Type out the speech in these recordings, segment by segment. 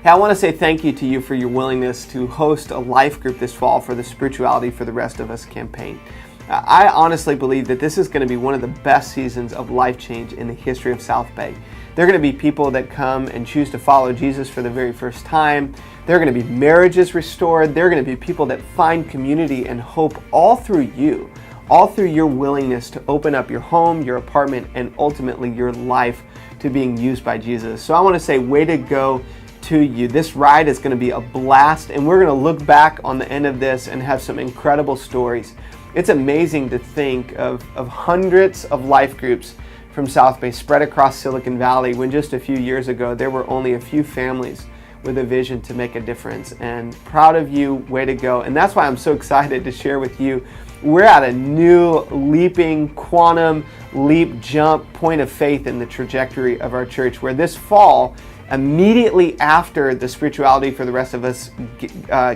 Hey, I want to say thank you to you for your willingness to host a life group this fall for the Spirituality for the Rest of Us campaign. I honestly believe that this is going to be one of the best seasons of life change in the history of South Bay. There are going to be people that come and choose to follow Jesus for the very first time. There are going to be marriages restored. There are going to be people that find community and hope all through you, all through your willingness to open up your home, your apartment, and ultimately your life to being used by Jesus. So I want to say, way to go to you. This ride is going to be a blast, and we're going to look back on the end of this and have some incredible stories. It's amazing to think of hundreds of life groups from South Bay spread across Silicon Valley when just a few years ago there were only a few families with a vision to make a difference. And proud of you, way to go. And that's why I'm so excited to share with you. We're at a new leaping quantum leap jump point of faith in the trajectory of our church, where this fall, immediately after the Spirituality for the Rest of Us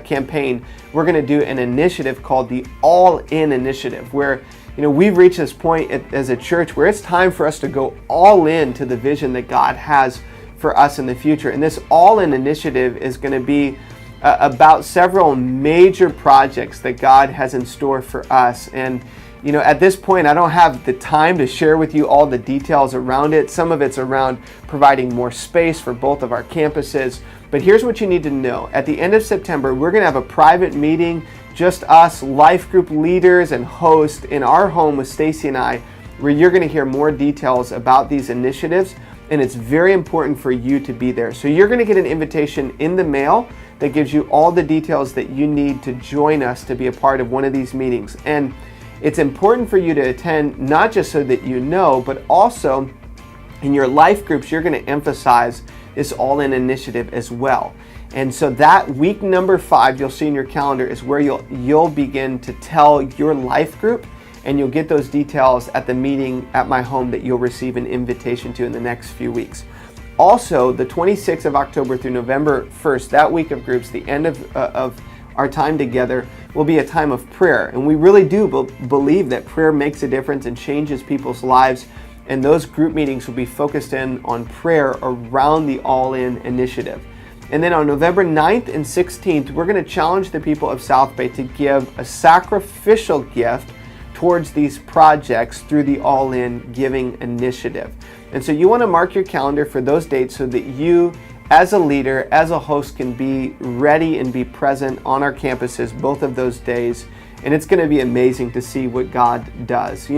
campaign, we're going to do an initiative called the All In Initiative, where we've reached this point as a church where it's time for us to go all in to the vision that God has for us in the future. And this All In Initiative is going to be about several major projects that God has in store for us. And at this point, I don't have the time to share with you all the details around it. Some of it's around providing more space for both of our campuses. But here's what you need to know. At the end of September, we're going to have a private meeting, just us, life group leaders and hosts, in our home with Stacy and I, where you're going to hear more details about these initiatives. And it's very important for you to be there. So you're going to get an invitation in the mail that gives you all the details that you need to join us to be a part of one of these meetings. And it's important for you to attend, not just so that you know, but also in your life groups, you're going to emphasize this All-In initiative as well. And so that week number 5, you'll see in your calendar, is where you'll begin to tell your life group, and you'll get those details at the meeting at my home that you'll receive an invitation to in the next few weeks. Also, the 26th of October through November 1st, that week of groups, the end of our time together, will be a time of prayer. And we really do believe that prayer makes a difference and changes people's lives. And those group meetings will be focused in on prayer around the All-In initiative. And then on November 9th and 16th, we're going to challenge the people of South Bay to give a sacrificial gift towards these projects through the All-In Giving Initiative. And so you want to mark your calendar for those dates so that you, as a leader, as a host, can be ready and be present on our campuses both of those days. And it's going to be amazing to see what God does.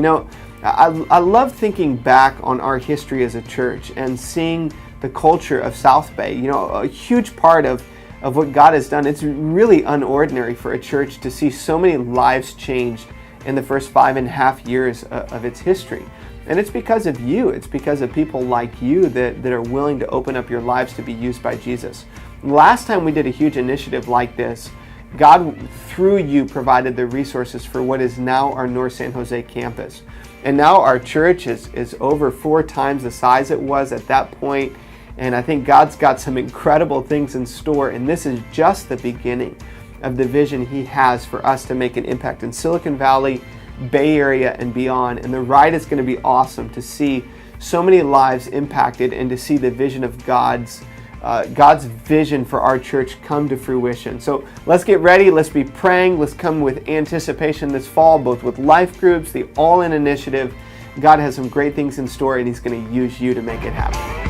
I love thinking back on our history as a church and seeing the culture of South Bay. A huge part of what God has done. It's really unordinary for a church to see so many lives changed in the first 5.5 years of its history. And it's because of you. It's because of people like you that are willing to open up your lives to be used by Jesus. Last time we did a huge initiative like this, God, through you, provided the resources for what is now our North San Jose campus. And now our church is over 4 times the size it was at that point. And I think God's got some incredible things in store. And this is just the beginning of the vision He has for us to make an impact in Silicon Valley, Bay Area, and beyond. And the ride is going to be awesome to see so many lives impacted and to see the vision of God's vision for our church come to fruition. So let's get ready. Let's be praying. Let's come with anticipation this fall, both with life groups, the All-In initiative. God has some great things in store, and He's going to use you to make it happen.